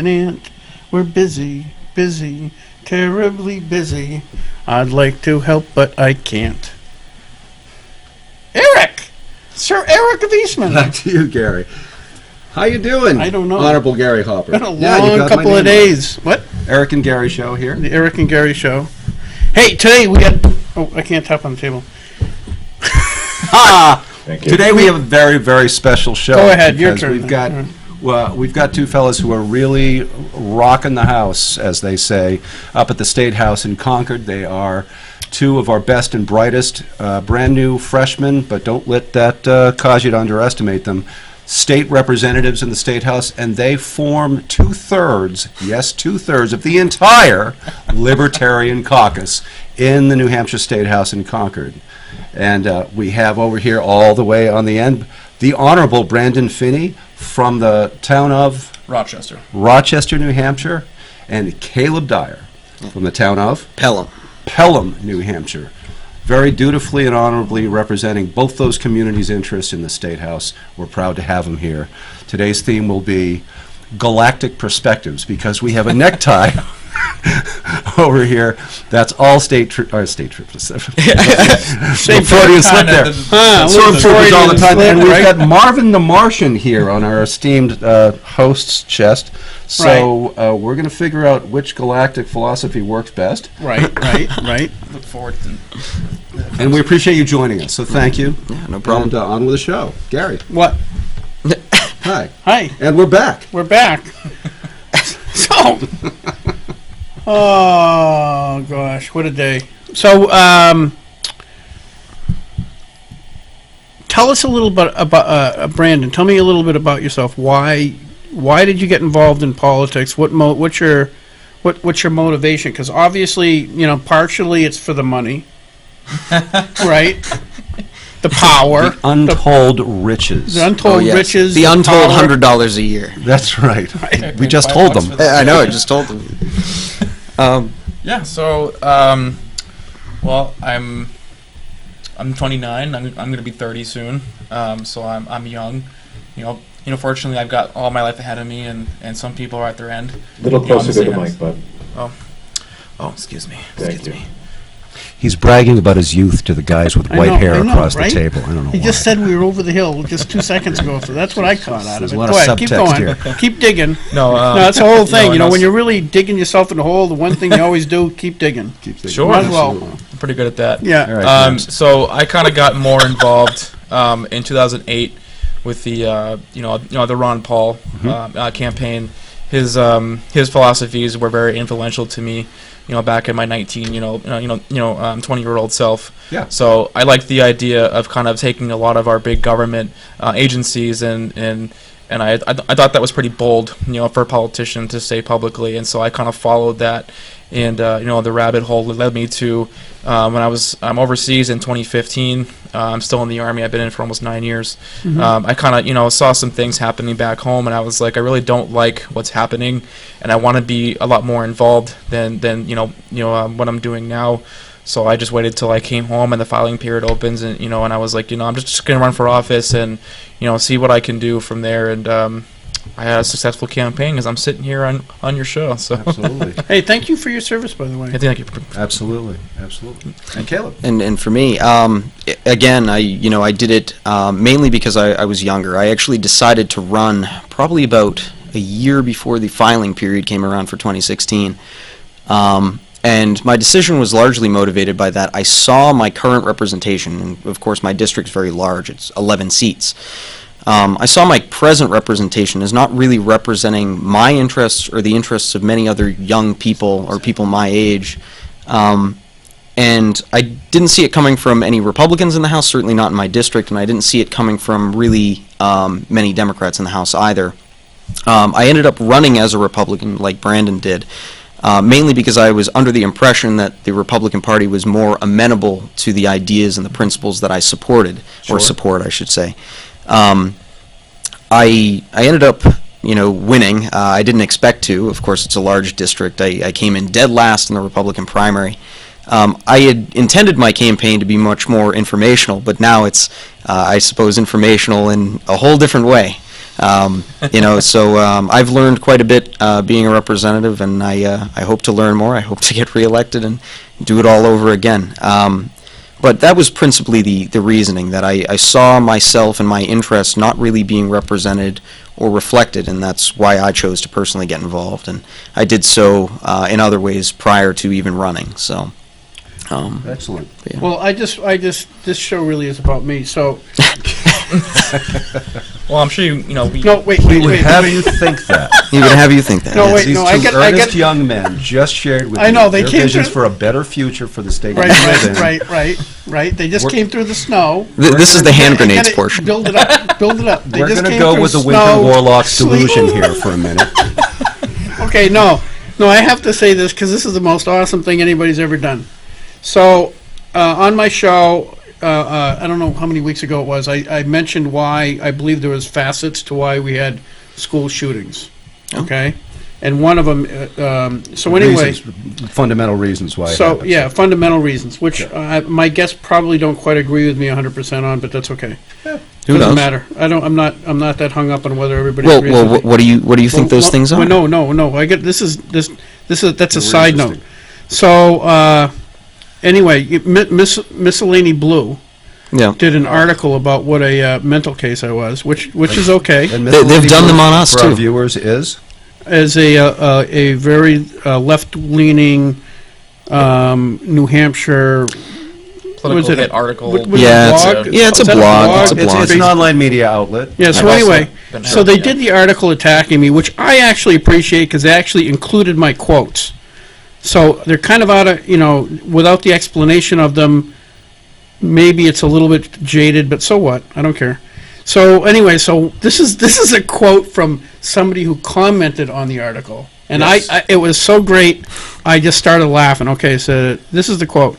and aunt. We're busy, busy, terribly busy. I'd like to help, but I can't. Eric! Sir Eric of Eastman. Back to you, Gary. How you doing? I don't know. Honorable Gary Hopper. Been a you long got couple my of name days. What? right. Eric and Gary show here. The Eric and Gary show. Hey, today we got... Oh, I can't tap on the table. Thank you. Today we have a very, very special show. Go ahead, your because turn. We've got two fellas who are really rocking the house, as they say, up at the State House in Concord. They are two of our best and brightest, brand new freshmen, but don't let that cause you to underestimate them, state representatives in the State House, and they form two-thirds of the entire Libertarian caucus in the New Hampshire State House in Concord. And we have over here all the way on the end the Honorable Brandon Phinney from the town of Rochester, New Hampshire, and Caleb Dyer from the town of Pelham, New Hampshire. Very dutifully and honorably representing both those communities' interests in the State House. We're proud to have them here. Today's theme will be galactic perspectives, because we have a necktie over here that's all state troopers. State Freudian slip there. Stormtroopers all the time. And we've got Marvin the Martian here on our esteemed host's chest. So we're going to figure out which galactic philosophy works best. Right. Look forward to And we appreciate you joining us, so thank you. Yeah, no problem. And on with the show. Gary. What? Hi. Hi. And we're back. We're back. So... Oh, gosh, what a day. So, tell us a little bit about, Brandon, tell me a little bit about yourself. Why did you get involved in politics? What's your motivation? Because obviously, partially it's for the money, right? The power. The untold riches. The untold riches. The untold power. $100 a year. That's right. Right. We just told them. I know, I just told them. So, well, I'm 29. I'm going to be 30 soon. So I'm young. Fortunately, I've got all my life ahead of me, and some people are at their end. A little closer to the mic, bud. Oh, excuse me. Thank you. He's bragging about his youth to the guys with white hair across right? the table. I don't know He why. just said we were over the hill just 2 seconds ago, so that's what I caught out of There's it. a lot Go of ahead, keep subtext going. Keep digging. No, No, that's the whole thing. no, When you're really digging yourself in the hole, the one thing you always do, keep digging. Sure. Might as well. I'm pretty good at that. Yeah. All right, So I kind of got more involved in 2008 with the the Ron Paul campaign. His philosophies were very influential to me. Back in my 20-year-old self. Yeah. So I liked the idea of kind of taking a lot of our big government agencies and I thought that was pretty bold, for a politician to say publicly, and so I kind of followed that, and the rabbit hole led me to when I'm overseas in 2015. I'm still in the Army. I've been in for almost 9 years. I kind of saw some things happening back home, and I was like, I really don't like what's happening, and I want to be a lot more involved than what I'm doing now. So I just waited till I came home and the filing period opens, and and I was like, I'm just gonna run for office and see what I can do from there. And I had a successful campaign because I'm sitting here on your show. So Absolutely. Hey, thank you for your service, by the way. thank you. Absolutely. And Caleb. And for me, again, I did it mainly because I was younger. I actually decided to run probably about a year before the filing period came around for 2016. And my decision was largely motivated by that. I saw my current representation, and of course my district's very large, it's 11 seats. I saw my present representation as not really representing my interests or the interests of many other young people or people my age. And I didn't see it coming from any Republicans in the House, certainly not in my district, and I didn't see it coming from really many Democrats in the House either. I ended up running as a Republican like Brandon did. Mainly because I was under the impression that the Republican Party was more amenable to the ideas and the principles that I supported, or support, I should say. I ended up, winning. I didn't expect to. Of course, it's a large district. I came in dead last in the Republican primary. I had intended my campaign to be much more informational, but now it's, I suppose, informational in a whole different way. So I've learned quite a bit being a representative, and I hope to learn more. I hope to get reelected and do it all over again. But that was principally the reasoning, that I saw myself and my interests not really being represented or reflected, and that's why I chose to personally get involved. And I did so in other ways prior to even running. So, Excellent. yeah. Well, this show really is about me. So Well, I'm sure no, wait, We wait, would wait, have wait. you think that. He would have you think that. No, yes. wait, These no, two earnest young men just shared with I know, you they their came visions to- for a better future for the state. Right, we live in. right. They just We're- came through the snow. This is the hand And grenades it- portion. Build it up. Build it up. They We're just going to came go through with the snow, Winter Warlock's sleet. delusion here for a minute. Okay, no, I have to say this because this is the most awesome thing anybody's ever done. So, on my show, I don't know how many weeks ago it was, I mentioned why I believe there was facets to why we had school shootings. Okay, and one of them. So anyway, Reasons, fundamental reasons why. it so happens. yeah, fundamental reasons, which my guests probably don't quite agree with me 100% on, but that's okay. Who Doesn't knows? matter. I'm not that hung up on whether everybody Well, agrees well, with me. what do you think those things are? Well, no. I get that's a Very side note. interesting. So anyway, Miscellany Blue Yeah. did an article about what a mental case I was, which is okay. And They've Mr. done them on Lieber, us, for our too. viewers is As a very left-leaning New Hampshire. political was it hit a- article. was it Yeah, a it's- blog? yeah, it's Is a that blog. It's a it's, blog. it's an online media outlet. Yeah, so I've also anyway, been so they heard, did yeah. the article attacking me, which I actually appreciate because they actually included my quotes. So they're kind of out of, without the explanation of them, maybe it's a little bit jaded, but so what? I don't care. So anyway, so this is a quote from somebody who commented on the article. And Yes. it was so great, I just started laughing. Okay, so this is the quote.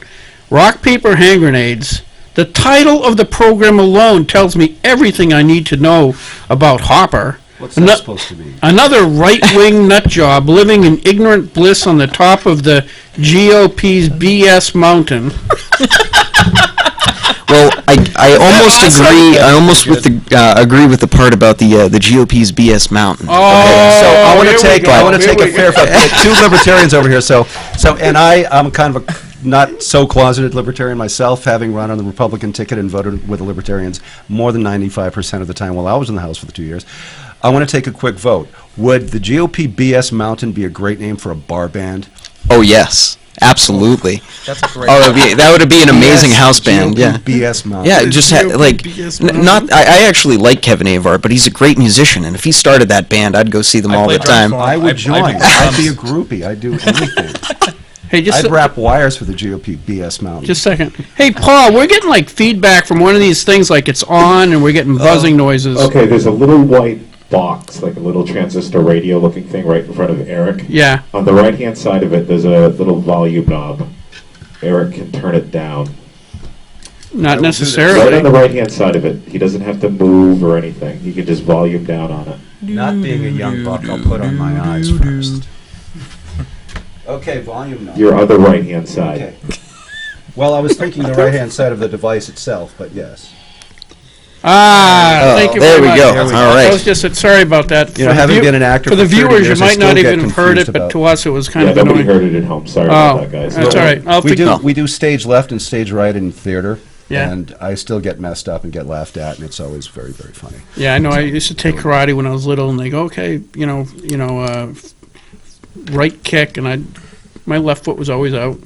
Rock, paper, hand grenades. The title of the program alone tells me everything I need to know about Hopper. What's that supposed to be? Another right-wing nut job living in ignorant bliss on the top of the GOP's BS mountain. Well, I almost awesome? agree. I almost agree with the part about the GOP's BS mountain. Oh, So I want here to we take go, I want to here take a we fair go. fight. Two libertarians over here. So and I'm kind of a not so closeted libertarian myself, having run on the Republican ticket and voted with the Libertarians more than 95% of the time while I was in the House for the 2 years. I want to take a quick vote. Would the GOP BS Mountain be a great name for a bar band? Oh yes, absolutely. That's a great. Oh, that would be an amazing BS, house band. GOP Yeah. BS Mountain. Yeah, The just GOP like BS not. I actually like Kevin Avart, but he's a great musician, and if he started that band, I'd go see them I all play the drums time. for him. I would I join. do I'd be a drums. groupie. I'd do anything. Hey, I'd wrap wires for the GOP BS Mountain. just a second. Hey, Paul, we're getting like feedback from one of these things, like it's on, and we're getting buzzing noises. Okay, there's a little white box, like a little transistor radio looking thing right in front of Eric. Yeah. On the right hand side of it, there's a little volume knob. Eric can turn it down. Not I will do this. Right on the necessarily. right hand side of it. He doesn't have to move or anything. He can just volume down on it. Not being a young buck, I'll put on my eyes first. Okay, volume knob. Your other right hand side. Okay. Well, I was thinking the right-hand side of the device itself, but yes. Ah, thank you there very we much. go. There we All go. I right. was just sorry about that. You know, For the having been an actor for the for 30 viewers, you years, I might not still get even have heard it, confused but about- to us, it was kind Yeah, of nobody annoying. heard it at home. Sorry Oh, about that, guys. that's all right. I'll We fix- do stage left and stage right in theater, Yeah. and I still get messed up and get laughed at, and it's always very, very funny. Yeah, I know. I used to take karate when I was little, and they go, "Okay, right kick," and my left foot was always out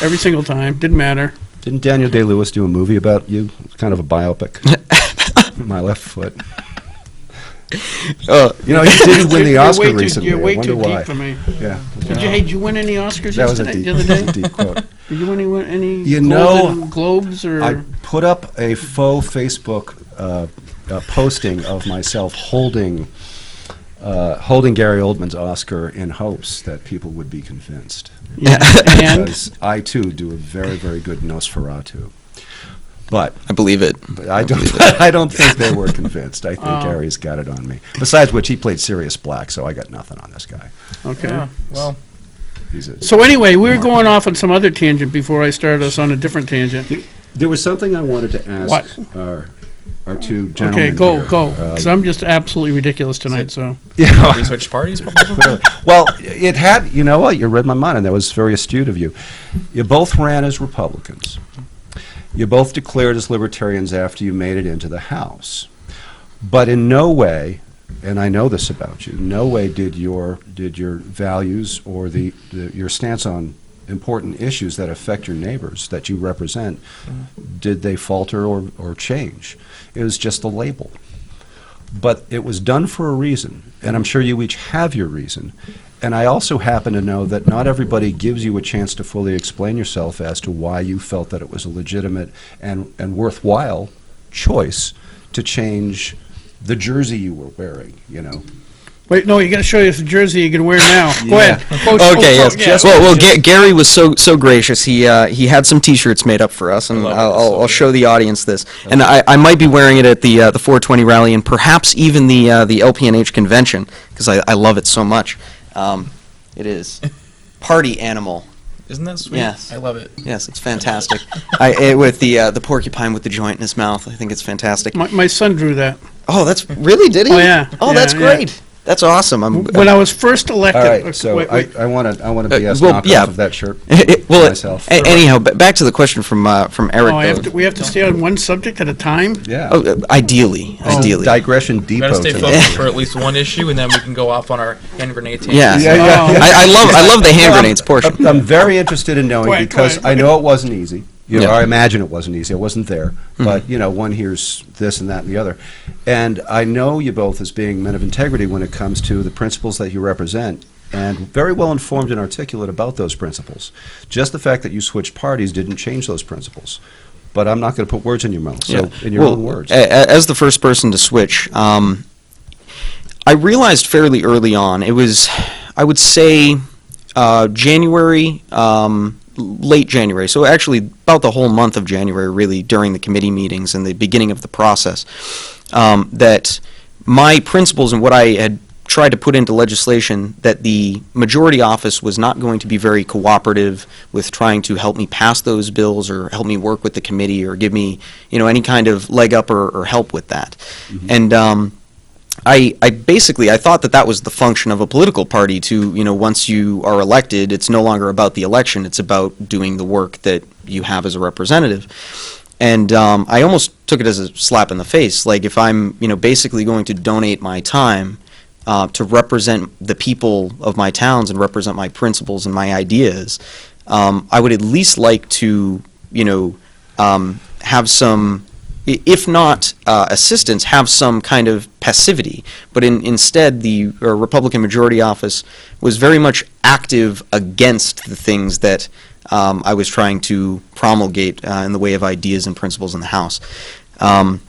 every single time. Didn't matter. Didn't Daniel Day-Lewis do a movie about you? It's kind of a biopic. My left foot. You know, he didn't win the You're Oscar way too- recently. You're way I wonder too why. deep for me. Yeah, Did you win any Oscars that was a yesterday, deep, the other day? deep quote. Did you win any You know, Golden Globes or? I put up a faux Facebook posting of myself holding Gary Oldman's Oscar in hopes that people would be convinced. Yeah, and Because I too do a very, very good Nosferatu. But I believe it. I don't think they were convinced. I think Gary's got it on me. Besides which, he played Sirius Black, so I got nothing on this guy. okay. Yeah, well, He's a, So anyway, we were going off on some other tangent before I started us on a different tangent. there was something I wanted to ask What? our gentlemen. Okay, go, here. because I'm just absolutely ridiculous tonight, so. Yeah. We switched parties. Well, it had, you know what, you read my mind, and that was very astute of you. You both ran as Republicans. You both declared as Libertarians after you made it into the House. But in no way, and I know this about you, in no way did your values or your stance on important issues that affect your neighbors that you represent, did they falter or change? It was just a label. But it was done for a reason, and I'm sure you each have your reason. And I also happen to know that not everybody gives you a chance to fully explain yourself as to why you felt that it was a legitimate and worthwhile choice to change the jersey you were wearing, you know. Wait, no, you got to show us the jersey you can wear now. Go Yeah. ahead. Coach, Okay, yes. yeah. Well, Gary was so gracious. He had some T-shirts made up for us, and love it. I'll show the audience this. And I might be wearing it at the 420 rally, and perhaps even the LPNH convention, because I love it so much. It is Party Animal. Isn't that sweet? Yes. I love it. Yes, it's fantastic. With the porcupine with the joint in his mouth, I think it's fantastic. My son drew that. Oh, that's really, did he? Oh, yeah. Oh, Yeah, that's yeah. great. That's awesome. When I was first elected. All right, so wait. I want to BS well, knockoff yeah. of that shirt Well, myself. anyhow, back to the question from Eric. though. We have to stay on one subject at a time? Yeah. Ideally. Digression We gotta depot. stay today. focused for at least one issue, and then we can go off on our hand grenade tangent. Yeah. Yeah. I love the hand grenades portion. I'm very interested in knowing Quiet, because quiet. I know it wasn't easy. You know, Yeah. I imagine it wasn't easy. I wasn't there. But, you know, one hears this and that and the other. And I know you both as being men of integrity when it comes to the principles that you represent and very well informed and articulate about those principles. Just the fact that you switched parties didn't change those principles. But I'm not going to put words in your mouth. So, in your own words. As the first person to switch, I realized fairly early on, it was, I would say, January, late January, so actually about the whole month of January, really, during the committee meetings and the beginning of the process, that my principles and what I had tried to put into legislation, that the majority office was not going to be very cooperative with trying to help me pass those bills or help me work with the committee or give me, any kind of leg up or help with that. And I basically thought that was the function of a political party to, once you are elected, it's no longer about the election, it's about doing the work that you have as a representative. And I almost took it as a slap in the face. Like, if I'm, basically going to donate my time to represent the people of my towns and represent my principles and my ideas, I would at least like to, have some, if not assistance, have some kind of passivity. But instead, the Republican majority office was very much active against the things that I was trying to promulgate in the way of ideas and principles in the House. And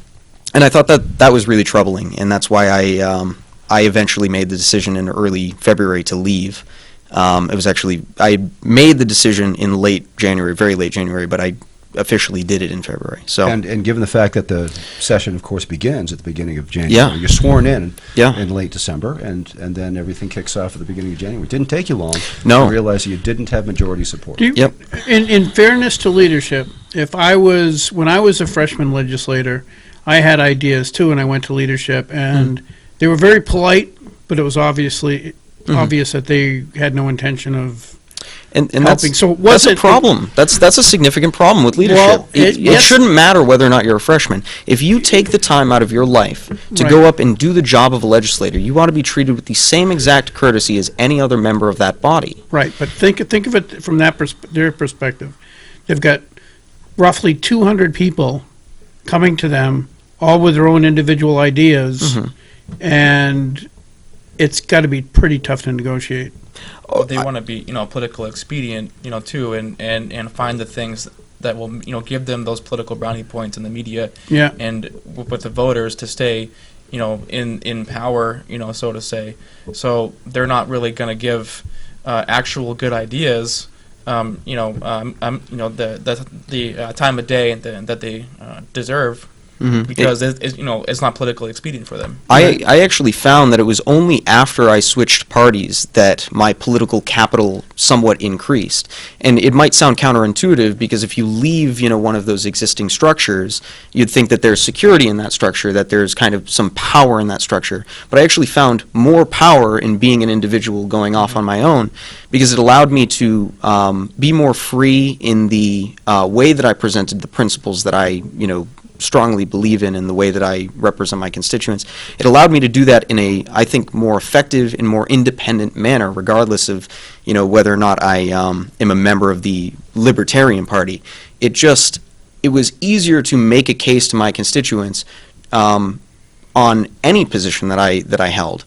I thought that was really troubling, and that's why I eventually made the decision in early February to leave. It was actually, I made the decision in late January, very late January, but I officially did it in February. So And given the fact that the session, of course, begins at the beginning of January, Yeah. you're sworn in Yeah. in late December, and then everything kicks off at the beginning of January. It didn't take you long No. to realize you didn't have majority support. Do you, Yep. in fairness to leadership, when I was a freshman legislator, I had ideas too, and I went to leadership, and they were very polite, but it was obvious that they had no intention of And helping. that's, So it that's a wasn't- problem. That's a significant problem with leadership. Well, it yes. shouldn't matter whether or not you're a freshman. If you take the time out of your life to Right. go up and do the job of a legislator, you ought to be treated with the same exact courtesy as any other member of that body. Right, but think of it from their perspective. They've got roughly 200 people coming to them, all with their own individual ideas, and it's got to be pretty tough to negotiate. They want to be, political expedient, too, and find the things that will, give them those political brownie points in the media Yeah. and with the voters to stay, in power, so to say. So they're not really going to give actual good ideas, the time of day that they deserve, because it's not politically expedient for them. I actually found that it was only after I switched parties that my political capital somewhat increased. And it might sound counterintuitive because if you leave, one of those existing structures, you'd think that there's security in that structure, that there's kind of some power in that structure. But I actually found more power in being an individual going off on my own because it allowed me to be more free in the way that I presented the principles that I, strongly believe in the way that I represent my constituents. It allowed me to do that in a, I think, more effective and more independent manner, regardless of, whether or not I am a member of the Libertarian Party. It was easier to make a case to my constituents on any position that I held.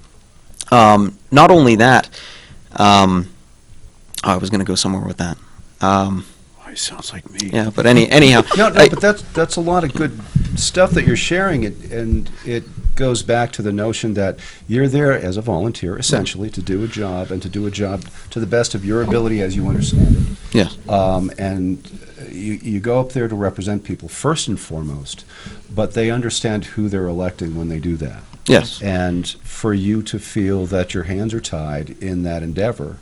Not only that, I was going to go somewhere with that. Sounds like me. Yeah, but anyhow. No, but that's a lot of good stuff that you're sharing, and it goes back to the notion that you're there as a volunteer, essentially, to do a job, and to do a job to the best of your ability as you understand it. Yes. And you go up there to represent people first and foremost, but they understand who they're electing when they do that. Yes. And for you to feel that your hands are tied in that endeavor,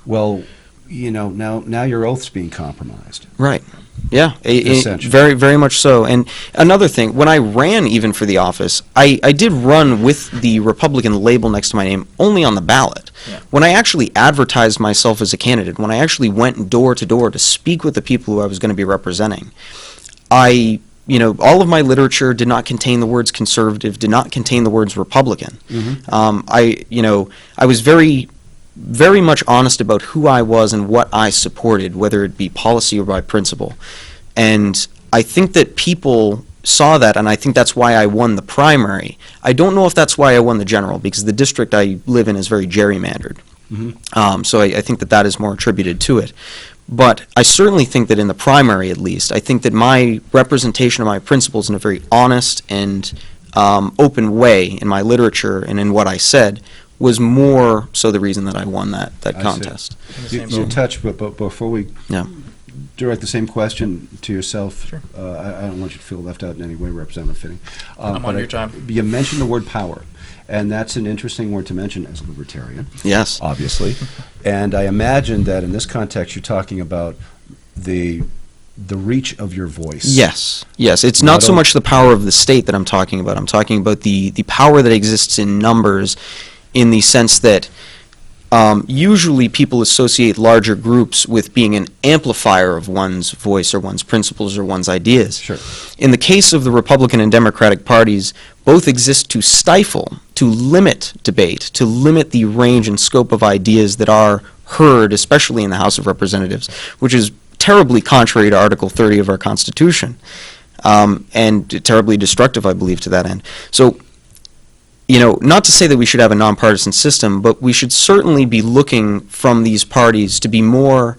well, now your oath's being compromised. Right. Yeah. Essentially. Very, very much so. And another thing, when I ran even for the office, I did run with the Republican label next to my name only on the ballot. Yeah. When I actually advertised myself as a candidate, when I actually went door to door to speak with the people who I was going to be representing, all of my literature did not contain the words conservative, did not contain the words Republican. I was very much honest about who I was and what I supported, whether it be policy or by principle. And I think that people saw that, and I think that's why I won the primary. I don't know if that's why I won the general, because the district I live in is very gerrymandered. So I think that is more attributed to it. But I certainly think that in the primary, at least, I think that my representation of my principles in a very honest and open way in my literature and in what I said was more so the reason that I won that contest. You touched, but before we Yeah. direct the same question to yourself, Sure. I don't want you to feel left out in any way, Representative Phinney. I'm on your time. You mentioned the word power, and that's an interesting word to mention as a libertarian, Yes. obviously. And I imagine that in this context, you're talking about the reach of your voice. Yes. It's not so much the power of the state that I'm talking about. I'm talking about the power that exists in numbers, in the sense that usually people associate larger groups with being an amplifier of one's voice or one's principles or one's ideas. Sure. In the case of the Republican and Democratic parties, both exist to stifle, to limit debate, to limit the range and scope of ideas that are heard, especially in the House of Representatives, which is terribly contrary to Article 30 of our Constitution, and terribly destructive, I believe, to that end. So, not to say that we should have a nonpartisan system, but we should certainly be looking from these parties to be more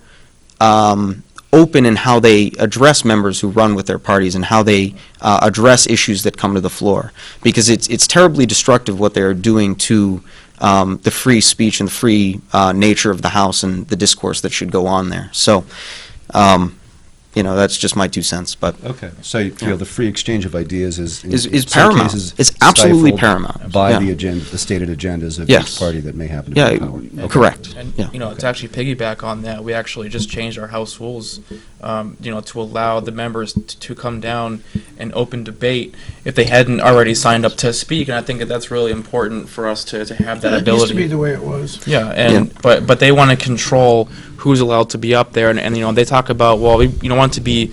open in how they address members who run with their parties and how they address issues that come to the floor. Because it's terribly destructive what they're doing to the free speech and the free nature of the House and the discourse that should go on there. So, that's just my 2 cents. But Okay, so you feel the free exchange of ideas is in is some paramount. cases It's absolutely stifled paramount. by Yeah. the stated agendas of Yes. each party that may happen to Yeah, be in power. Okay. correct. And Yeah. to actually piggyback on that, we actually just changed our House rules, to allow the members to come down and open debate if they hadn't already signed up to speak. And I think that's really important for us to have that That ability. used to be the way it was. Yeah, and but they want to control who's allowed to be up there, and they talk about, well, we want it to be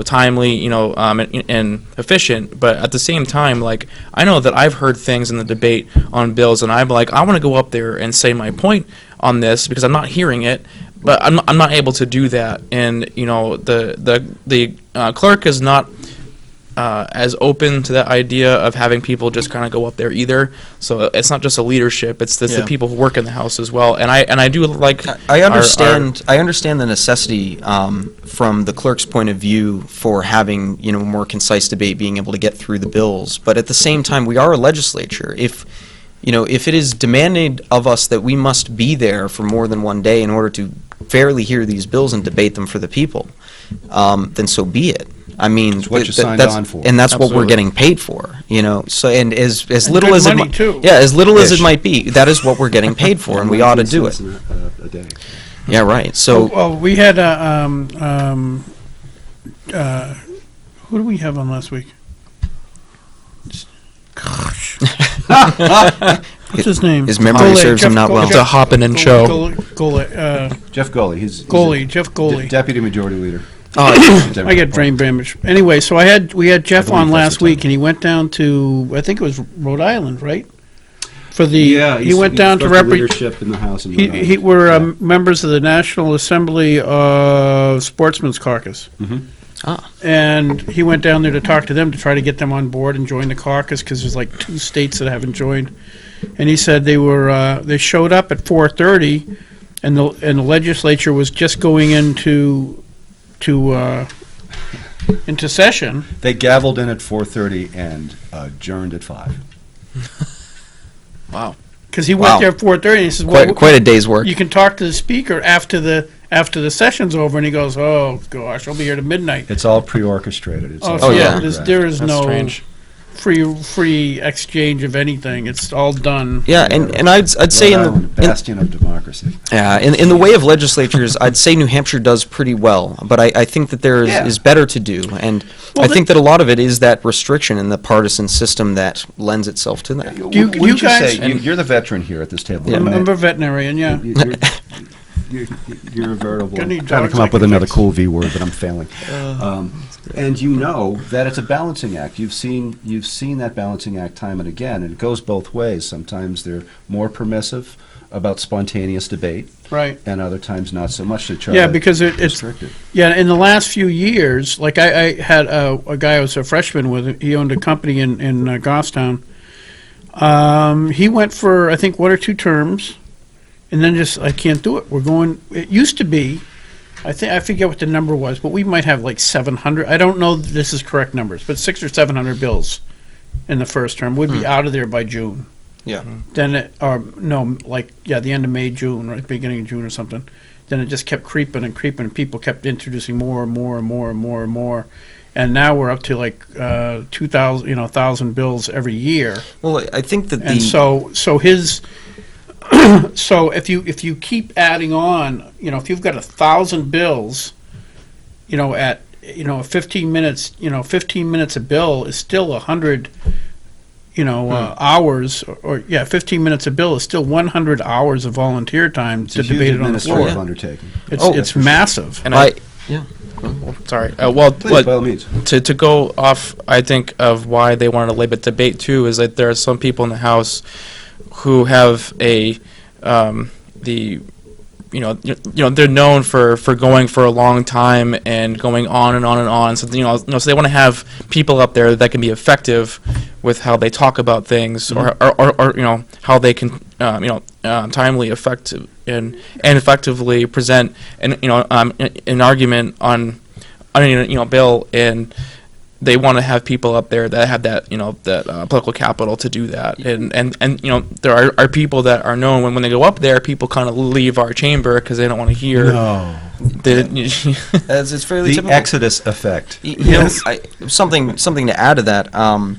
timely, and efficient, but at the same time, like, I know that I've heard things in the debate on bills, and I'm like, I want to go up there and say my point on this because I'm not hearing it, but I'm not able to do that, and the clerk is not as open to that idea of having people just kind of go up there either. So it's not just a leadership; it's the people who work in the House as well. And I do like. I understand. I understand the necessity from the clerk's point of view for having more concise debate, being able to get through the bills. But at the same time, we are a legislature. If if it is demanded of us that we must be there for more than one day in order to fairly hear these bills and debate them for the people, then so be it. I mean, It's what you signed that's, on for. and that's what we're Absolutely. getting paid for. So, and as And little good as it money, too. as little as it Ish. might be, that is what we're getting paid for, and we ought to do it. A day. Yeah, right. So. Well, we had who do we have on last week? Gosh. What's his name? His memory serves him not well. It's a hopping and show. Jeff Goley. He's Jeff Goley. Deputy Majority Leader. Oh, I get brain damage. Anyway, so we had Jeff believe on that's last the week, title. and he went down to, I think it was Rhode Island, right? For the Yeah, he went down to represent. leadership in the House. In He Rhode he Island. were Yeah. members of the National Assembly Sportsmen's Caucus. And he went down there to talk to them to try to get them on board and join the caucus because there's like 2 states that haven't joined. And he said they showed up at 4:30, and the legislature was just going into session. They gavelled in at 4:30 and adjourned at 5. Wow. Because he went Wow. there at 4:30 and he says, "Well, quite a day's work. you can talk to the speaker after the session's over." And he goes, "Oh gosh, I'll be here to midnight." It's all pre-orchestrated. It's all So yeah. there is That's no strange. free exchange of anything. It's all done. Yeah, and I'd say Rhode in Island, the bastion of democracy. in the way of legislatures, I'd say New Hampshire does pretty well, but I think that there Yeah. is better to do, and Well, I think that a lot of it is that restriction in the partisan system that lends itself to that. you Wouldn't guys- say, you're the veteran here at this table. I'm a veterinarian, yeah. You're a veritable. Got any I'm trying to dogs come I up with can another fix? cool V word, but I'm failing. And you know that it's a balancing act. You've seen that balancing act time and again, and it goes both ways. Sometimes they're more permissive about spontaneous debate, Right. and other times not so much to try Yeah, to because it's restrict it. yeah. In the last few years, like I had a guy I was a freshman with. He owned a company in Goffstown. He went for I think 1 or 2 terms, and then just I can't do it. We're going. It used to be. I forget what the number was, but we might have like 700. I don't know if this is correct numbers, but 600 or 700 bills in the first term. We'd be out of there by June. Yeah. Then the end of May, June, right, beginning of June or something. Then it just kept creeping and creeping, and people kept introducing more and more and more and more and more. And now we're up to like 2,000, 1,000 bills every year. Well, I think that And so his so if you keep adding on, if you've got 1,000 bills, at 15 minutes, 15 minutes a bill is still 100, hours, or 15 minutes a bill is still 100 hours of volunteer time It's to a huge debate it on the administrative floor. undertaking. It's massive. And sorry. Please, by all means. to go off, I think of why they wanted to label it debate too is that there are some people in the House who have they're known for going for a long time and going on and on and on. So so they want to have people up there that can be effective with how they talk about things, or how they can timely, effective, and effectively present an argument on a bill, and they want to have people up there that have that political capital to do that, and there are people that are known when they go up there, people kind of leave our chamber because they don't want to hear. No. it's fairly The typical. Exodus effect. Something to add to that.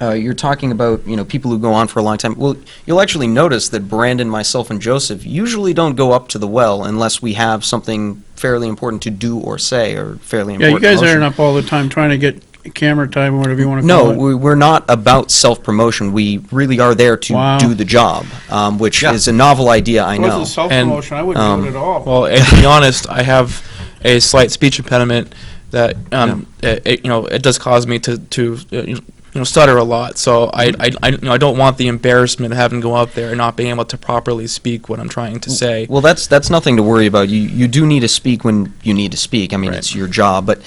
You're talking about people who go on for a long time. Well, you'll actually notice that Brandon, myself, and Joseph usually don't go up to the well unless we have something fairly important to do or say, or fairly Yeah, important. you guys motion. aren't up all the time trying to get camera time or whatever you want to call No, it. we're not about self-promotion. We really are there to Wow. do the job, which Yeah. is a novel idea, I It know. wasn't self-promotion. I wouldn't do it at all. Well, and to be honest, I have a slight speech impediment that it does cause me to stutter a lot. So I don't want the embarrassment of having to go out there and not being able to properly speak what I'm trying to say. Well, that's nothing to worry about. You do need to speak when you need to speak. I mean, Right. it's your job. But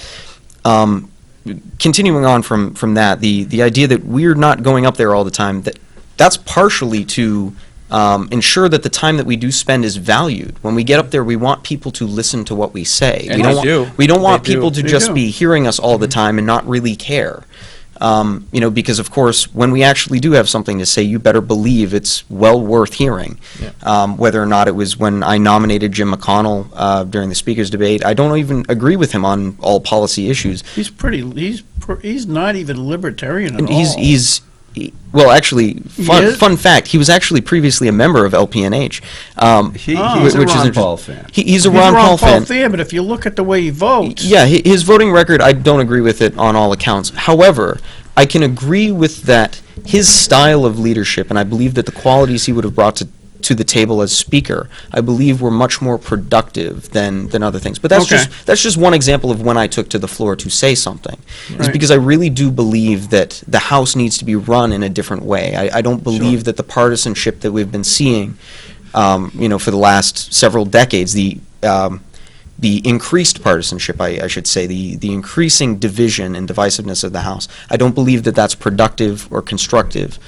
continuing on from that, the idea that we're not going up there all the time, that's partially to ensure that the time that we do spend is valued. When we get up there, we want people to listen to what we say. And we they don't do. Want, we don't want They do. people to They just do. be hearing us all the time and not really care. Because of course, when we actually do have something to say, you better believe it's well worth hearing. Yeah. Whether or not it was when I nominated Jim McConnell during the speaker's debate, I don't even agree with him on all policy issues. He's not even libertarian at And all. Well, actually, is? fun fact, he was actually previously a member of LPNH. He's which a is Ron interesting. Paul fan. He's a Ron Paul fan. But if you look at the way he votes, Yeah, his voting record, I don't agree with it on all accounts. However, I can agree with that his style of leadership, and I believe that the qualities he would have brought to the table as speaker, I believe were much more productive than other things. But that's Okay. that's just one example of when I took to the floor to say something. It's Right. because I really do believe that the House needs to be run in a different way. I don't believe that the partisanship that we've been seeing, for the last several decades, the increased partisanship, I should say, the increasing division and divisiveness of the House, I don't believe that that's productive or constructive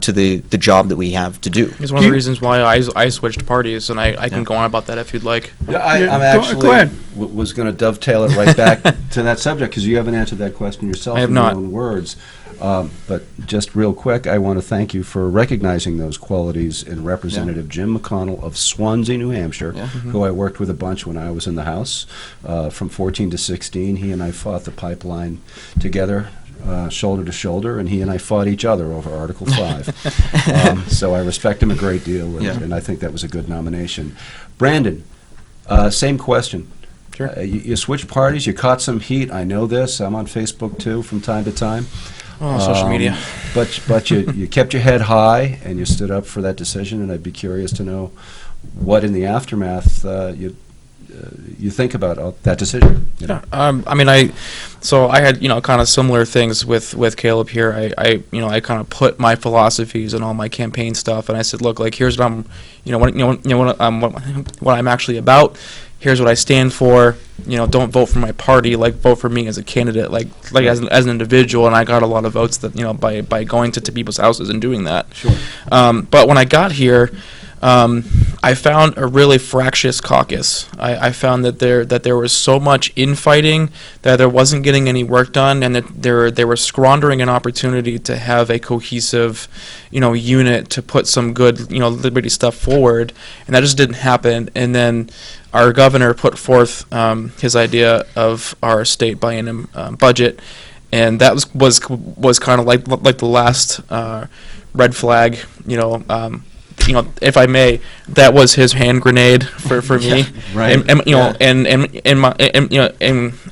to the job that we have to do. It's one of the reasons why I switched parties, and I can go on about that if you'd like. Yeah, Yeah, I'm go actually ahead. was going to dovetail it right back to that subject because you haven't answered that question yourself I have in not. your own words. But just real quick, I want to thank you for recognizing those qualities in Representative Jim McConnell of Swansea, New Hampshire, who I worked with a bunch when I was in the House. From 14 to 16, he and I fought the pipeline together, shoulder to shoulder, and he and I fought each other over Article 5. So I respect him a great deal, and I think that was a good nomination. Brandon, same question. Sure. You switched parties, you caught some heat, I know this, I'm on Facebook too from time to time. Social media. But you kept your head high and you stood up for that decision, and I'd be curious to know what in the aftermath you think about that decision. You know? I had kind of similar things with Caleb here. I kind of put my philosophies and all my campaign stuff, and I said, look, like here's what what I'm actually about. Here's what I stand for. Don't vote for my party. Like, vote for me as a candidate. Like as an individual. And I got a lot of votes that by going to people's houses and doing that. Sure. But when I got here, I found a really fractious caucus. I found that there was so much infighting that there wasn't getting any work done, and that they were squandering an opportunity to have a cohesive, unit to put some good, liberty stuff forward, and that just didn't happen. And then our governor put forth his idea of our state biennium budget, and that was kind of like the last red flag, if I may, that was his hand grenade for me. Right. And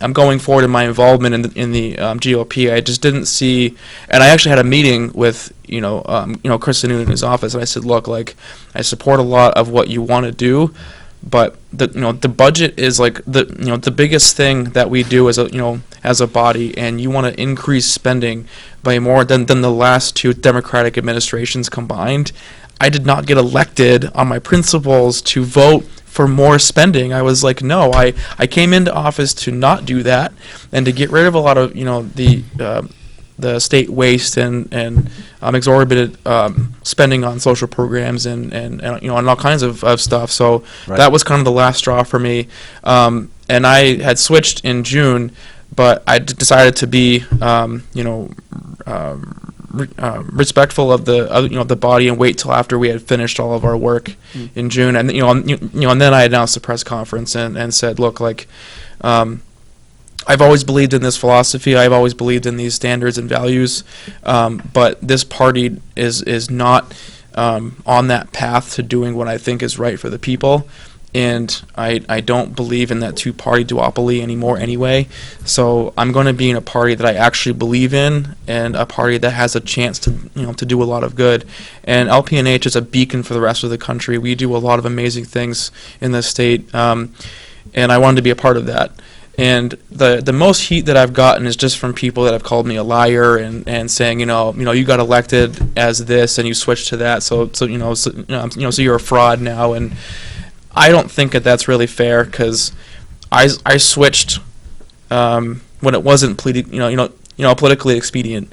I'm going forward in my involvement in the GOP. I just didn't see, and I actually had a meeting with Chris Sununu in his office, and I said, look, like, I support a lot of what you want to do, but the budget is like the biggest thing that we do as a body, and you want to increase spending by more than the last two Democratic administrations combined. I did not get elected on my principles to vote for more spending. I was like, no, I came into office to not do that and to get rid of a lot of the state waste and exorbitant spending on social programs and all kinds of stuff. So Right. that was kind of the last straw for me. And I had switched in June, but I decided to be respectful of the body and wait till after we had finished all of our work in June, and and then I announced a press conference and said, look, like, I've always believed in this philosophy. I've always believed in these standards and values, but this party is not on that path to doing what I think is right for the people. And I don't believe in that two-party duopoly anymore anyway. So I'm going to be in a party that I actually believe in, and a party that has a chance to do a lot of good. And LPNH is a beacon for the rest of the country. We do a lot of amazing things in this state, and I wanted to be a part of that. And the most heat that I've gotten is just from people that have called me a liar and saying, you got elected as this and you switched to that, so you're a fraud now. And I don't think that's really fair, because I switched when it wasn't politically expedient.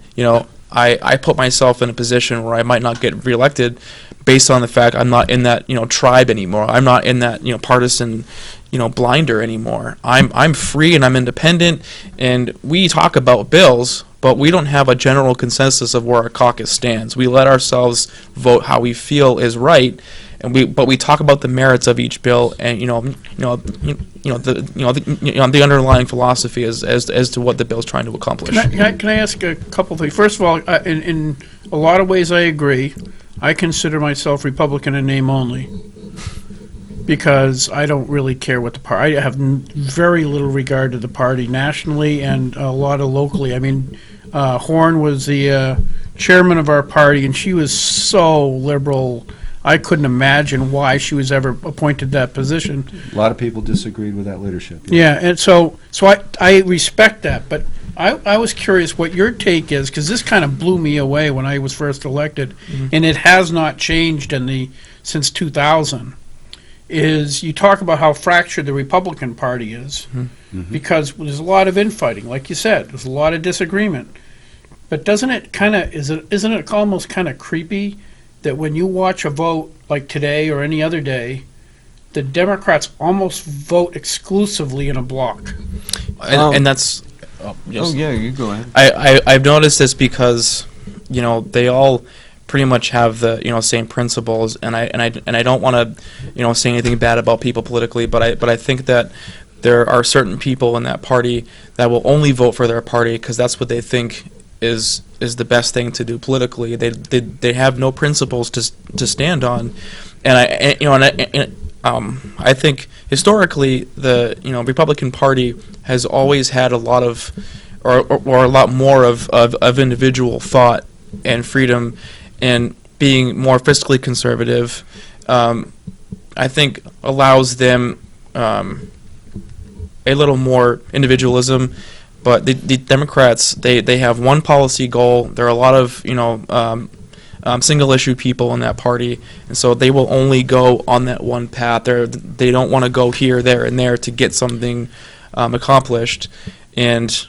I put myself in a position where I might not get reelected based on the fact I'm not in that tribe anymore. I'm not in that partisan blinder anymore. I'm free and I'm independent, and we talk about bills, but we don't have a general consensus of where our caucus stands. We let ourselves vote how we feel is right, and we talk about the merits of each bill, and the underlying philosophy as to what the bill's trying to accomplish. Can I ask a couple things? First of all, in a lot of ways I agree. I consider myself Republican in name only, because I don't really care what the party. I have very little regard to the party nationally and a lot of locally. I mean, Horn was the chairman of our party, and she was so liberal. I couldn't imagine why she was ever appointed that position. A lot of people disagreed with that leadership. Yeah, and so I respect that, but I was curious what your take is, because this kind of blew me away when I was first elected, and it has not changed since 2000. Is you talk about how fractured the Republican Party is, because there's a lot of infighting, like you said, there's a lot of disagreement. But isn't it almost kind of creepy that when you watch a vote like today or any other day, the Democrats almost vote exclusively in a block? And that's. You go ahead. I've noticed this because, they all pretty much have the same principles, and I don't want to say anything bad about people politically, but I think that there are certain people in that party that will only vote for their party because that's what they think is the best thing to do politically. They have no principles to stand on, and I think historically the Republican Party has always had a lot of or a lot more of individual thought and freedom, and being more fiscally conservative, I think allows them a little more individualism. But the Democrats, they have one policy goal. There are a lot of single issue people in that party, and so they will only go on that one path. They don't want to go here, there, and there to get something accomplished. And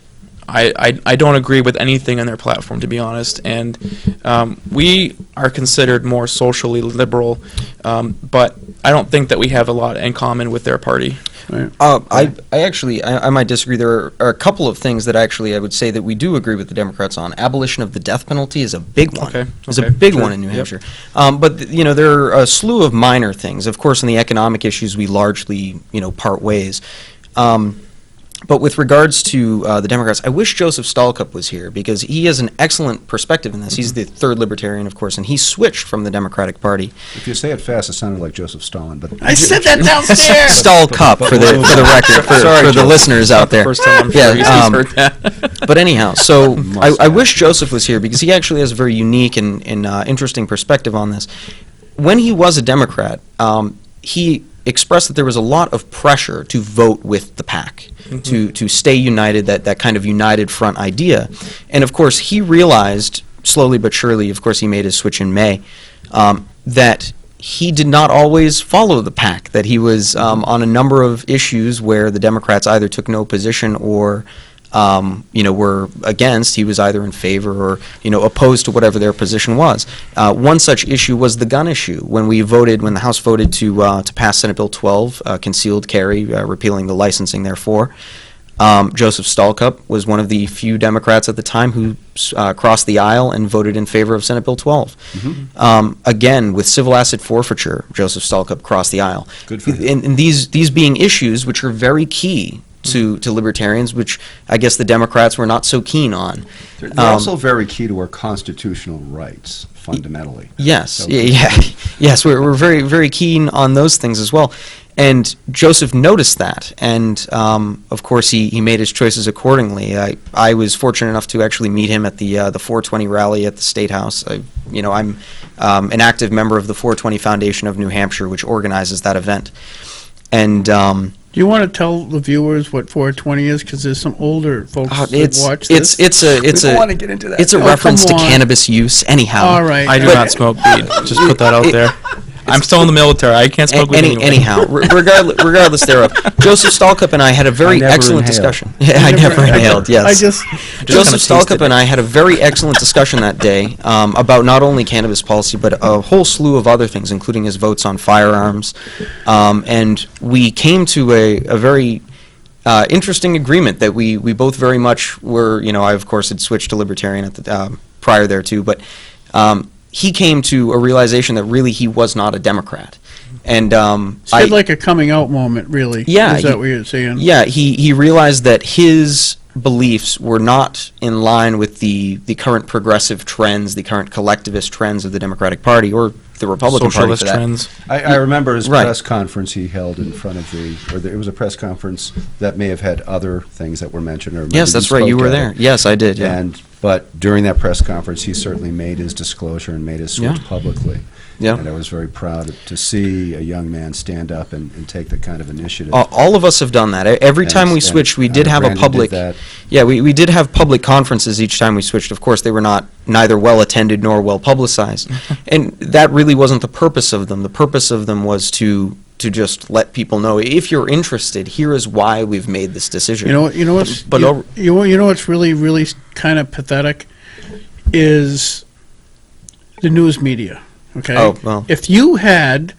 I don't agree with anything in their platform, to be honest. And we are considered more socially liberal, but I don't think that we have a lot in common with their party. Right. I might disagree. There are a couple of things that I would say that we do agree with the Democrats on. Abolition of the death penalty is a big one. It's a big one in New Hampshire. But there are a slew of minor things. Of course, in the economic issues, we largely part ways. But with regards to the Democrats, I wish Joseph Stalcup was here because he has an excellent perspective in this. He's the third libertarian, of course, and he switched from the Democratic Party. If you say it fast, it sounded like Joseph Stalin. But I said that downstairs. Stalcup for the record, for the listeners out there. First time I'm sure he's heard that. But anyhow, so I wish Joseph was here because he actually has a very unique and interesting perspective on this. When he was a Democrat, he expressed that there was a lot of pressure to vote with the pack, to stay united, that kind of united front idea. And of course, he realized, slowly but surely, of course he made his switch in May, that he did not always follow the pack, that he was on a number of issues where the Democrats either took no position or were against. He was either in favor or, opposed to whatever their position was. One such issue was the gun issue. When the House voted to pass Senate Bill 12, concealed carry, repealing the licensing therefore, Joseph Stalcup was one of the few Democrats at the time who crossed the aisle and voted in favor of Senate Bill 12. Again, with civil asset forfeiture, Joseph Stalcup crossed the aisle. Good for him. And these being issues which are very key to libertarians, which I guess the Democrats were not so keen on. They're also very key to our constitutional rights, fundamentally. Yes, So- yes, we're very, very keen on those things as well. And Joseph noticed that, and of course he made his choices accordingly. I was fortunate enough to actually meet him at the 420 rally at the State House. I'm an active member of the 420 Foundation of New Hampshire, which organizes that event. And Do you want to tell the viewers what 420 is? Because there's some older folks that watch this. It's We don't want to get into that. It's a Oh, reference to come on. cannabis use. Anyhow, All right. I do not smoke weed. Just put that out there. I'm still in the military. I can't smoke weed anyway. Anyhow, regardless thereof, Joseph Stalcup and I had a very never excellent inhaled. discussion. Yeah, I never inhaled. Yes, I just Joseph kinda tasted Stalcup and I had a very excellent discussion that day about not only cannabis policy, but a whole slew of other things, including his votes on firearms. And we came to a very interesting agreement that we both very much were, I of course had switched to Libertarian at the prior there too, but he came to a realization that really he was not a Democrat. And It's like a coming out moment, really. Yeah, Is that what you're saying? Yeah, he realized that his beliefs were not in line with the current progressive trends, the current collectivist trends of the Democratic Party or the Republican Party Socialist for that. trends. I remember his Right. press conference he held in front of it was a press conference that may have had other things that were mentioned. Or maybe Yes, that's right. You spoke were at there. it. Yes, I did. Yeah. But during that press conference, he certainly made his disclosure and made his switch Yeah. publicly. Yeah. And I was very proud to see a young man stand up and take that kind of initiative. All of us have done that. Every time we switched, we did have a Brandon did public. that. Yeah, we did have public conferences each time we switched. Of course, they were neither well attended nor well publicized, and that really wasn't the purpose of them. The purpose of them was to just let people know, if you're interested, here is why we've made this decision. You know what's But you know what's really kind of pathetic is the news media. Okay. Oh, well. If you had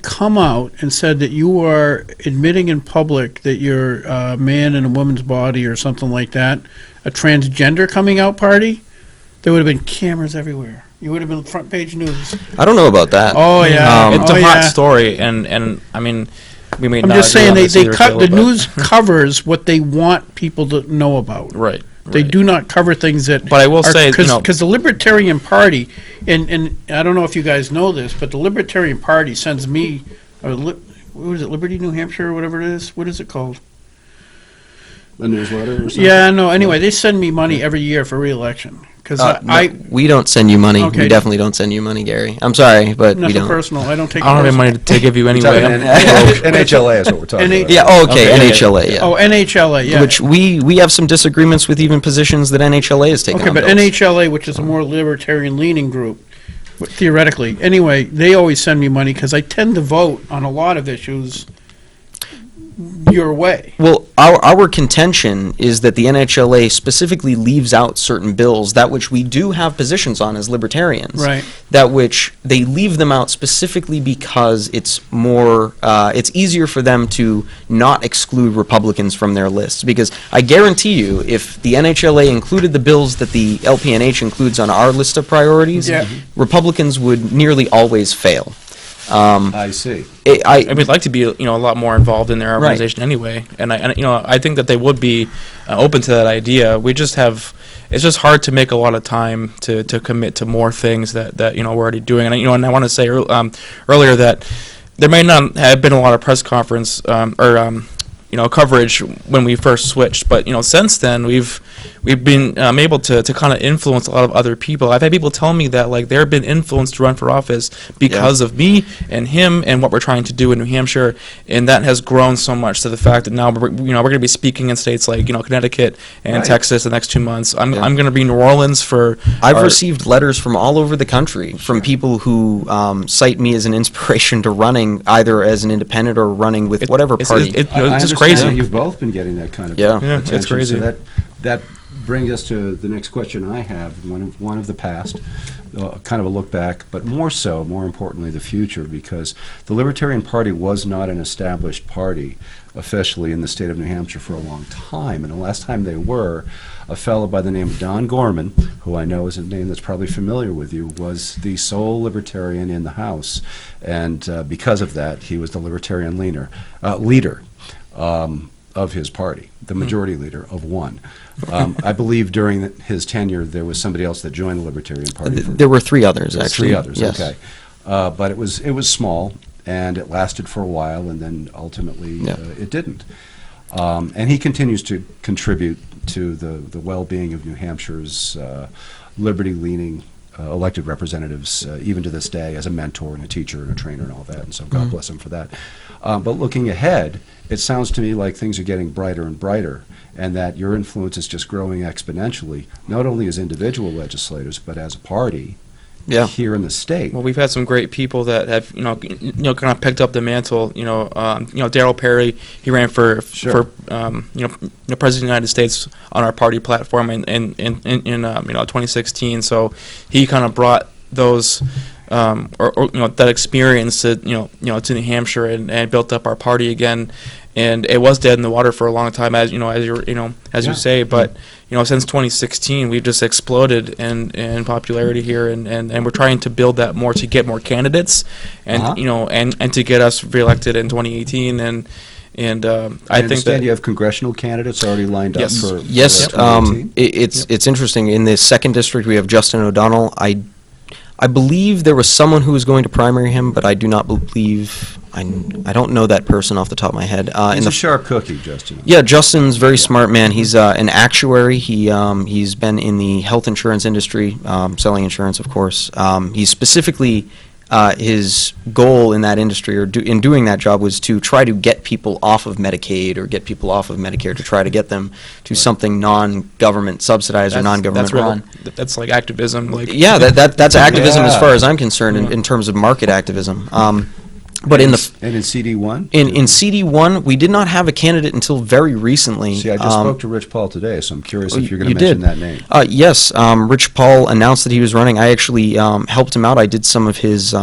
come out and said that you are admitting in public that you're a man in a woman's body or something like that, a transgender coming out party, there would have been cameras everywhere. You would have been front page news. I don't know about that. Oh yeah, It's oh, a hot yeah. story, and I mean, we may I'm not just agree saying on they this either, cut Caleb, the but- news covers what they want people to know about. Right. They do not cover things that. But I will say, because the Libertarian Party, and I don't know if you guys know this, but the Libertarian Party sends me, what is it, Liberty, New Hampshire, or whatever it is? What is it called? A newsletter or something? Yeah, no. Anyway, they send me money every year for re-election because No, we don't send you money. Okay. We definitely don't send you money, Gary. I'm sorry, but we nothing don't. personal. I don't take. I don't have any personal. money to give you We're anyway. talking I'm- NHLA is what we're talking NH about. Yeah. Oh, okay. Okay, yeah, NHLA. Yeah. Oh, NHLA. Yeah. Which we have some disagreements with even positions that NHLA is taking. Okay, on but bills. NHLA, which is a more libertarian-leaning group, theoretically. Anyway, they always send me money because I tend to vote on a lot of issues your way. Well, our contention is that the NHLA specifically leaves out certain bills, that which we do have positions on as libertarians. Right. That which they leave them out specifically because it's more, it's easier for them to not exclude Republicans from their lists. Because I guarantee you, if the NHLA included the bills that the LPNH includes on our list of priorities, Yeah. Republicans would nearly always fail. I see. And we'd like to be, a lot more involved in their Right. organization anyway. And I think that they would be open to that idea. It's just hard to make a lot of time to commit to more things that we're already doing. And I want to say earlier that there may not have been a lot of press conference coverage when we first switched, but since then we've been able to kind of influence a lot of other people. I've had people tell me that they've been influenced to run for office because of me and him and what we're trying to do in New Hampshire, and that has grown so much to the fact that now we're going to be speaking in states like Connecticut and Right. Texas the next 2 months. I'm going to be in New Orleans for. I've received letters from all over the country from people who cite me as an inspiration to running either as an independent or running with whatever party. It's I just understand crazy. that you've both been getting that kind of Yeah. Yeah, it's attention. crazy. So that brings us to the next question I have, one of the past, kind of a look back, but more importantly, the future, because the Libertarian Party was not an established party officially in the state of New Hampshire for a long time, and the last time they were, a fellow by the name of Don Gorman, who I know is a name that's probably familiar with you, was the sole Libertarian in the House, and because of that, he was the Libertarian leader of his party, the majority leader of one. I believe during his tenure there was somebody else that joined the Libertarian Party. There were three others, There's actually. three others, Yes. okay. But it was small, and it lasted for a while, and then ultimately Yeah. it didn't. And he continues to contribute to the well-being of New Hampshire's liberty-leaning elected representatives, even to this day, as a mentor and a teacher and a trainer and all that, and so God bless him for that. But looking ahead, it sounds to me like things are getting brighter and brighter, and that your influence is just growing exponentially, not only as individual legislators, but as a party Yeah. here in the state. Well, we've had some great people that have, kind of picked up the mantle. Darryl Perry, he ran for Sure. president of the United States on our party platform in 2016. So he kind of brought those or that experience to to New Hampshire and built up our party again. And it was dead in the water for a long time, as you say. But since 2016, we've just exploded in popularity here, and we're trying to build that more to get more candidates, and and to get us reelected in 2018. And I think that you have congressional candidates already lined up for yes. 2018? It's interesting. In the second district, we have Justin O'Donnell. I believe there was someone who was going to primary him, but I do not believe. I don't know that person off the top of my head. He's a sharp cookie, Justin. Yeah, Justin's a very smart man. He's an actuary. He's been in the health insurance industry, selling insurance, of course. He's specifically his goal in that industry, or in doing that job, was to try to get people off of Medicaid or get people off of Medicare, to try to get them to something non-government subsidized or non-government run. That's like activism. Yeah, that's activism as far as I'm concerned in terms of market activism. But in CD1? In CD1, we did not have a candidate until very recently. See, I just spoke to Rich Paul today, so I'm curious if you're going you to mention did. that name. Yes, Rich Paul announced that he was running. I actually helped him out. I did some of his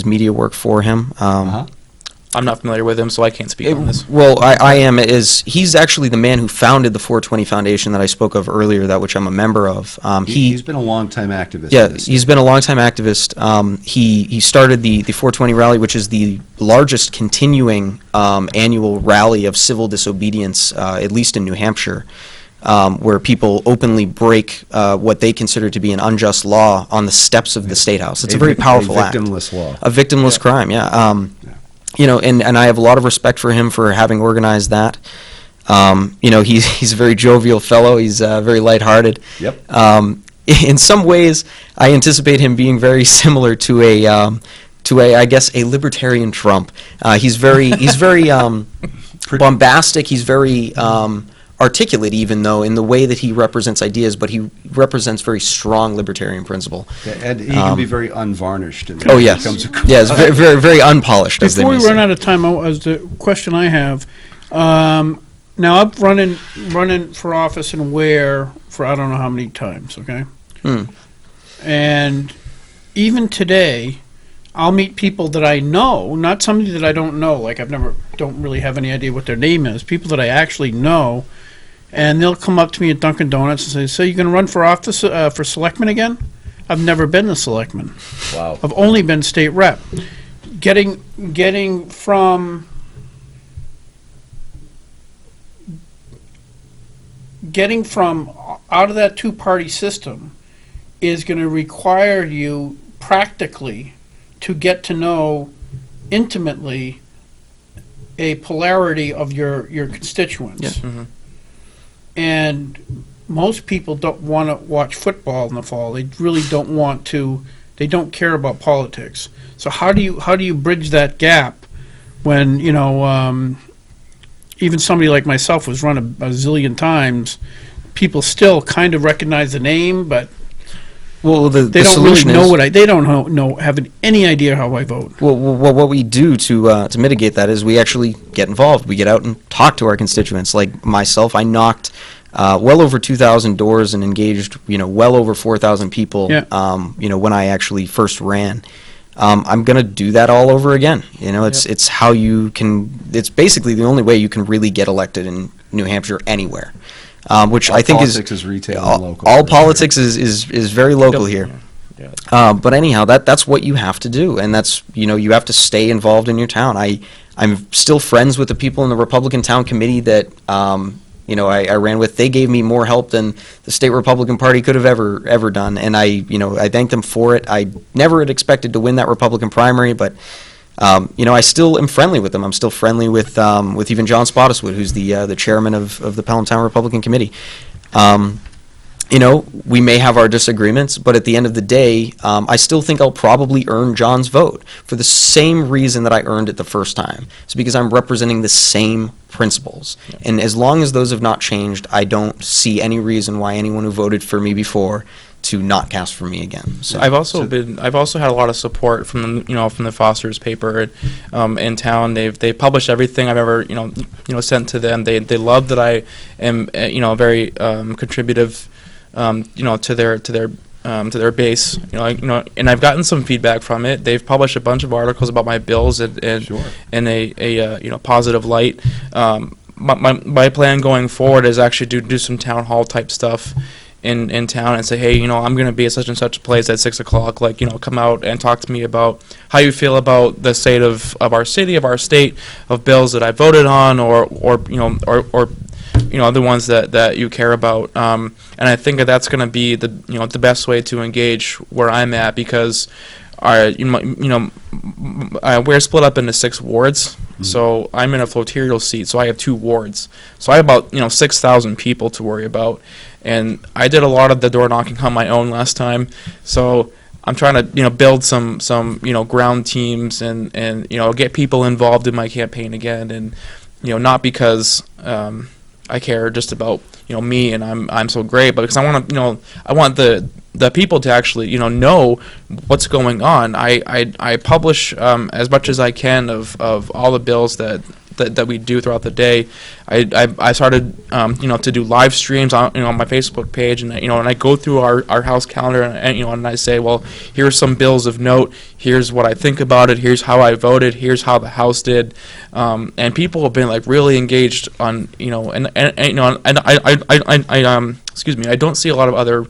media work for him. I'm not familiar with him, so I can't speak on this. Well, I am. He's actually the man who founded the 420 Foundation that I spoke of earlier, that which I'm a member of. He's been a long-time activist. Yeah, he's been a long-time activist. He started the 420 rally, which is the largest continuing annual rally of civil disobedience, at least in New Hampshire, where people openly break what they consider to be an unjust law on the steps of the State House. It's a very powerful act. A victimless law. A victimless crime, yeah. And I have a lot of respect for him for having organized that. He's a very jovial fellow. He's very lighthearted. Yep. In some ways, I anticipate him being very similar to I guess a libertarian Trump. He's very bombastic. He's very articulate, even though in the way that he represents ideas, but he represents very strong libertarian principle. Yeah, and he can be very unvarnished. Oh yes, yes, very, very, very unpolished. Before we run out of time, as the question I have, now I'm running for office in Ware for I don't know how many times. Okay, and even today, I'll meet people that I know, not somebody that I don't know. Like don't really have any idea what their name is. People that I actually know. And they'll come up to me at Dunkin' Donuts and say, "So you're going to run for office for selectman again?" I've never been a selectman. Wow. I've only been state rep. Getting from out of that two-party system is going to require you practically to get to know intimately a polarity of your constituents. Yeah. Mm-hmm. And most people don't want to watch football in the fall. They really don't want to. They don't care about politics. So how do you bridge that gap when even somebody like myself was run a zillion times, people still kind of recognize the name, but they don't really know they don't know have any idea how I vote. Well, what we do to mitigate that is we actually get involved. We get out and talk to our constituents. Like myself, I knocked well over 2,000 doors and engaged well over 4,000 people. Yeah. When I actually first ran. I'm going to do that all over again. It's how you can. It's basically the only way you can really get elected in New Hampshire anywhere. Which I think is retail and local. All politics is very local here. Yeah. But anyhow, that's what you have to do, and that's you have to stay involved in your town. I'm still friends with the people in the Republican town committee that I ran with. They gave me more help than the state Republican Party could have ever done, and I thank them for it. I never had expected to win that Republican primary, but I still am friendly with them. I'm still friendly with even John Spottiswoode, who's the chairman of the Pelham Town Republican Committee. We may have our disagreements, but at the end of the day, I still think I'll probably earn John's vote for the same reason that I earned it the first time. It's because I'm representing the same principles. Yeah. And as long as those have not changed, I don't see any reason why anyone who voted for me before to not cast for me again. So I've also had a lot of support from the Foster's paper in town. They publish everything I've ever sent to them. They love that I am very contributive to their to their base. And I've gotten some feedback from it. They've published a bunch of articles about my bills and Sure. in a positive light. My plan going forward is actually to do some town hall type stuff in town and say, hey, I'm going to be at such and such place at 6 o'clock. Like, come out and talk to me about how you feel about the state of our city, of our state, of bills that I voted on, or the ones that you care about. And I think that's going to be the best way to engage where I'm at, because we're split up into 6 wards. So I'm in a flotarial seat, so I have 2 wards. So I have about 6,000 people to worry about, and I did a lot of the door knocking on my own last time. So I'm trying to build some ground teams and get people involved in my campaign again, and not because I care just about me and I'm so great, but because I want to I want the people to actually know what's going on. I publish as much as I can of all the bills that we do throughout the day. I started to do live streams on my Facebook page, and and I go through our house calendar, and I say, well, here's some bills of note, here's what I think about it, here's how I voted, here's how the house did, and people have been like really engaged on and I excuse me, I don't see a lot of other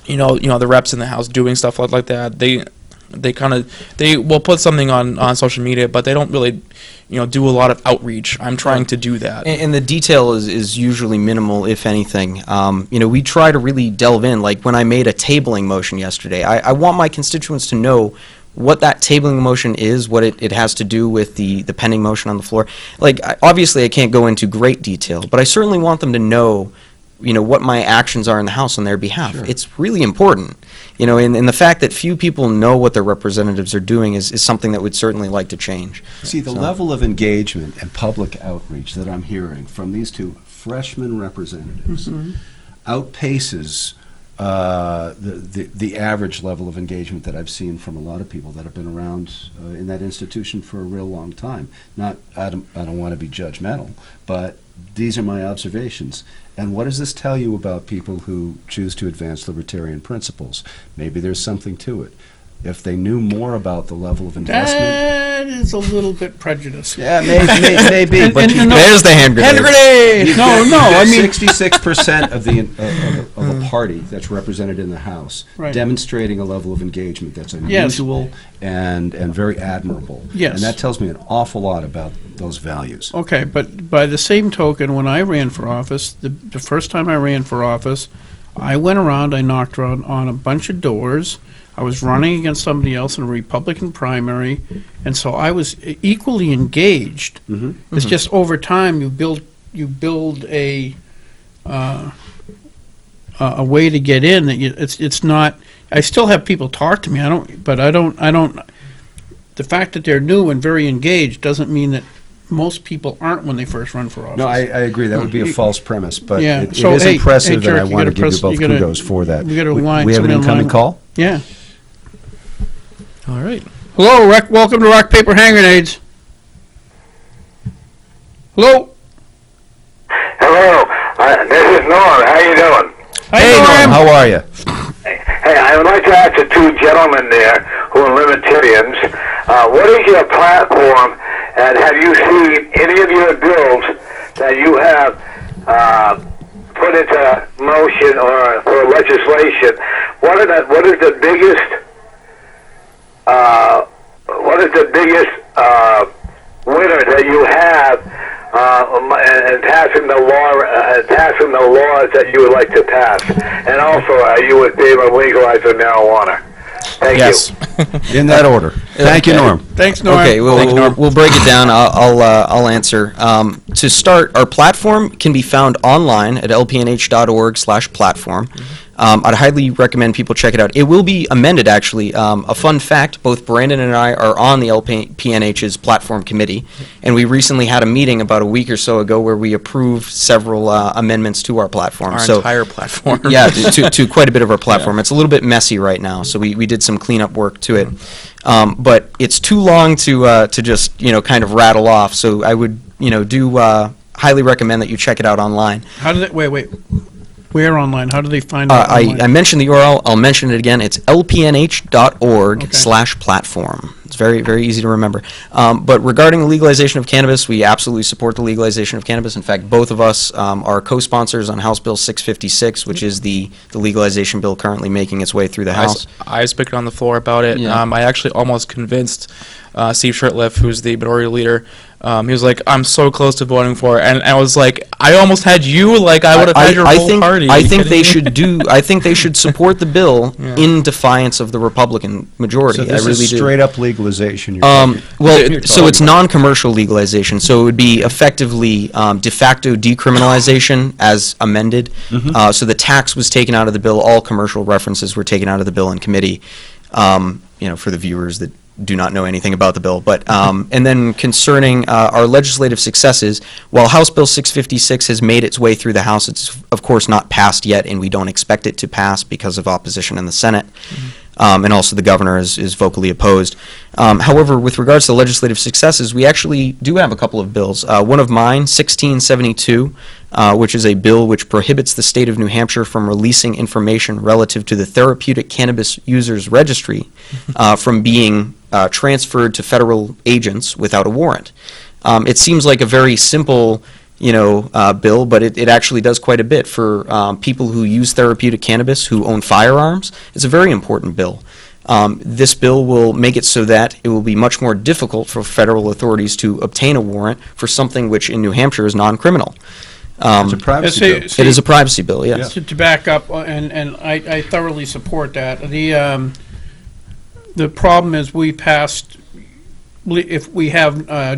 the reps in the house doing stuff like that. They will put something on social media, but they don't really do a lot of outreach. I'm trying to do that. And the detail is usually minimal, if anything. We try to really delve in. Like when I made a tabling motion yesterday, I want my constituents to know what that tabling motion is, what it has to do with the pending motion on the floor. Like, obviously I can't go into great detail, but I certainly want them to know what my actions are in the House on their behalf. Sure. It's really important. And the fact that few people know what their representatives are doing is something that we'd certainly like to change. See, the level of engagement and public outreach that I'm hearing from these 2 freshman representatives outpaces the average level of engagement that I've seen from a lot of people that have been around in that institution for a real long time. I don't want to be judgmental, but these are my observations. And what does this tell you about people who choose to advance libertarian principles? Maybe there's something to it. If they knew more about the level of investment... That is a little bit prejudiced. Yeah, maybe. But There's the hand grenade. Hand grenade! No, I mean... 66% of a party that's represented in the House Right. demonstrating a level of engagement that's unusual and very admirable. Yes. And that tells me an awful lot about those values. Okay, but by the same token, when I ran for office, the first time I ran for office, I went around, I knocked on a bunch of doors. I was running against somebody else in a Republican primary, and so I was equally engaged. It's just over time you build a way to get in that it's not. I still have people talk to me. I don't. The fact that they're new and very engaged doesn't mean that most people aren't when they first run for office. No, I agree. That would be a false premise, but Yeah. it So, is hey, impressive, Jerk, and I you want to gotta give press- you both you gotta- kudos for that. we gotta line we have an somebody in incoming line. call? Yeah. All right. Hello, welcome to Rock, Paper, Hand Grenades. Hello? Hello, this is Norm. How you doing? Hey, Norm, how are you? Hey, I would like to ask the 2 gentlemen there who are libertarians, what is your platform, and have you seen any of your bills that you have put into motion or for legislation? What is the biggest winner that you have and passing the laws that you would like to pass? And also, are you in favor of legalizing marijuana? Thank Yes. you. In that order. Thank you, Norm. Thanks, Norm. Okay, we'll break it down. I'll answer. To start, our platform can be found online at lpnh.org/platform. I'd highly recommend people check it out. It will be amended, actually. A fun fact, both Brandon and I are on the LPNH's platform committee, and we recently had a meeting about a week or so ago where we approved several amendments to our platform. Our entire platform. Yeah, to quite a bit of our platform. It's a little bit messy right now, so we did some cleanup work to it. But it's too long to just kind of rattle off. So I would highly recommend that you check it out online. How did it? Wait. Where online? How do they find out online? I mentioned the URL. I'll mention it again. It's lpnh.org/platform. It's very, very easy to remember. But regarding the legalization of cannabis, we absolutely support the legalization of cannabis. In fact, both of us are co-sponsors on House Bill 656, which is the legalization bill currently making its way through the House. I spoke on the floor about it. Yeah. I actually almost convinced Steve Shurtleff, who's the minority leader. He was like, "I'm so close to voting for it," and I was like, "I almost had you. Like, I would have had your whole party." I think they should do. I think they should support the bill in defiance of the Republican majority. So this I really is do. straight up legalization. You're Well, you're so it's talking non-commercial legalization, so it would be effectively de facto decriminalization as amended. So the tax was taken out of the bill. All commercial references were taken out of the bill in committee. For the viewers that do not know anything about the bill. But and then concerning our legislative successes, while House Bill 656 has made its way through the House, it's of course not passed yet, and we don't expect it to pass because of opposition in the Senate. And also the governor is vocally opposed. However, with regards to legislative successes, we actually do have a couple of bills. One of mine, 1672, which is a bill which prohibits the state of New Hampshire from releasing information relative to the Therapeutic Cannabis Users Registry from being transferred to federal agents without a warrant. It seems like a very simple bill, but it actually does quite a bit for people who use therapeutic cannabis, who own firearms. It's a very important bill. This bill will make it so that it will be much more difficult for federal authorities to obtain a warrant for something which in New Hampshire is non-criminal. It's a privacy bill. It is a privacy bill, yes. To back up, and I thoroughly support that. The problem is if we have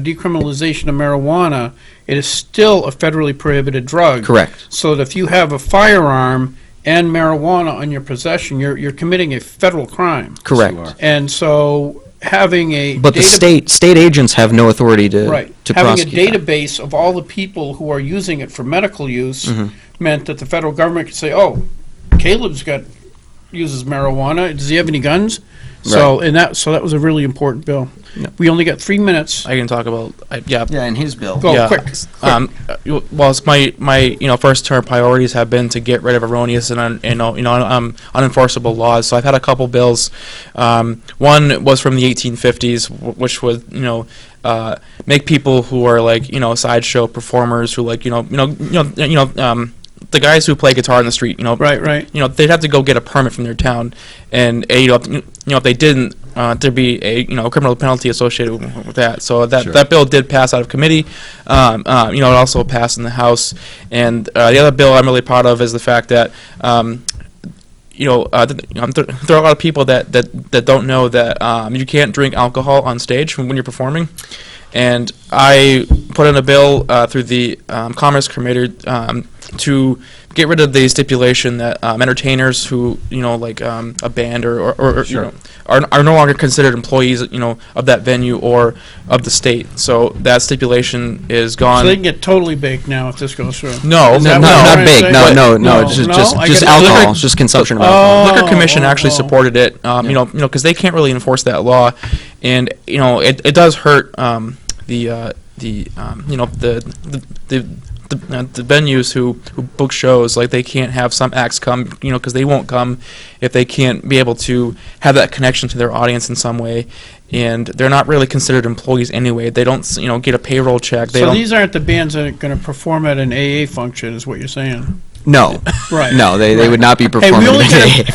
decriminalization of marijuana, it is still a federally prohibited drug. Correct. So that if you have a firearm and marijuana on your possession, you're committing a federal crime. Correct. Yes, you are. And so having a But the state agents have no authority to having a prosecute that. database of all the people who are using it for medical use meant that the federal government could say, "Oh, Caleb's uses marijuana. Does he have any guns?" So that was a really important bill. Yep. We only got 3 minutes. I can talk about in his bill. Go quick. Well, it's my first term priorities have been to get rid of erroneous and unenforceable laws. So I've had a couple bills. One was from the 1850s, which would make people who are sideshow performers who the guys who play guitar on the street, Right. they'd have to go get a permit from their town, and if they didn't, there'd be a criminal penalty associated with that. So that bill did pass out of committee. It also passed in the House, and the other bill I'm really proud of is the fact that there are a lot of people that don't know that you can't drink alcohol on stage when you're performing. And I put in a bill through the Commerce Committee to get rid of the stipulation that entertainers who, a band or are no longer considered employees, of that venue or of the state. So that stipulation is gone. So they can get totally baked now if this goes through. Not big. No. Just alcohol. It's just consumption of alcohol. Liquor Commission actually supported it. Because they can't really enforce that law, and it does hurt the venues who book shows. Like, they can't have some acts come, because they won't come if they can't be able to have that connection to their audience in some way. And they're not really considered employees anyway. They don't, get a payroll check. So these aren't the bands that are going to perform at an AA function, is what you're saying? No. Right. No, they would not be performing. we only today.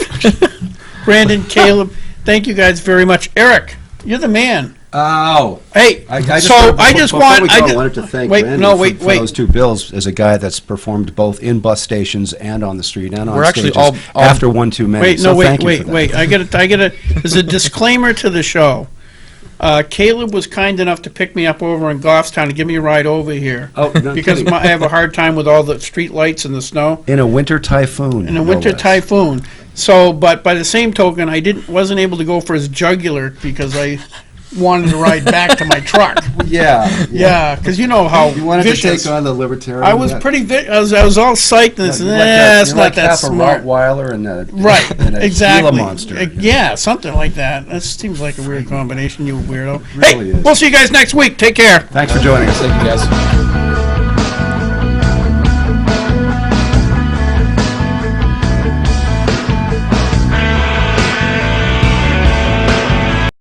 Brandon, Caleb, thank you guys very much. Eric, you're the man. Oh. Hey, I wanted to thank Brandon for those two bills as a guy that's performed both in bus stations and on the street and on We're actually stages all after 1 2 minutes. Wait. I gotta. There's a disclaimer to the show. Caleb was kind enough to pick me up over in Goffstown and give me a ride over here. Oh, no because kidding. I have a hard time with all the street lights and the snow. In a winter typhoon. Typhoon. So, but by the same token, wasn't able to go for his jugular because I wanted to ride back to my truck. Yeah, because you know how you wanted vicious. to take on the libertarian. I was pretty I was all psyched and it's not that smart. A Rottweiler and a exactly. Gila monster. Yeah, something like that. That seems like a weird combination, you weirdo. Really hey, is. We'll see you guys next week. Take care. Thanks for joining us. Thank you, guys.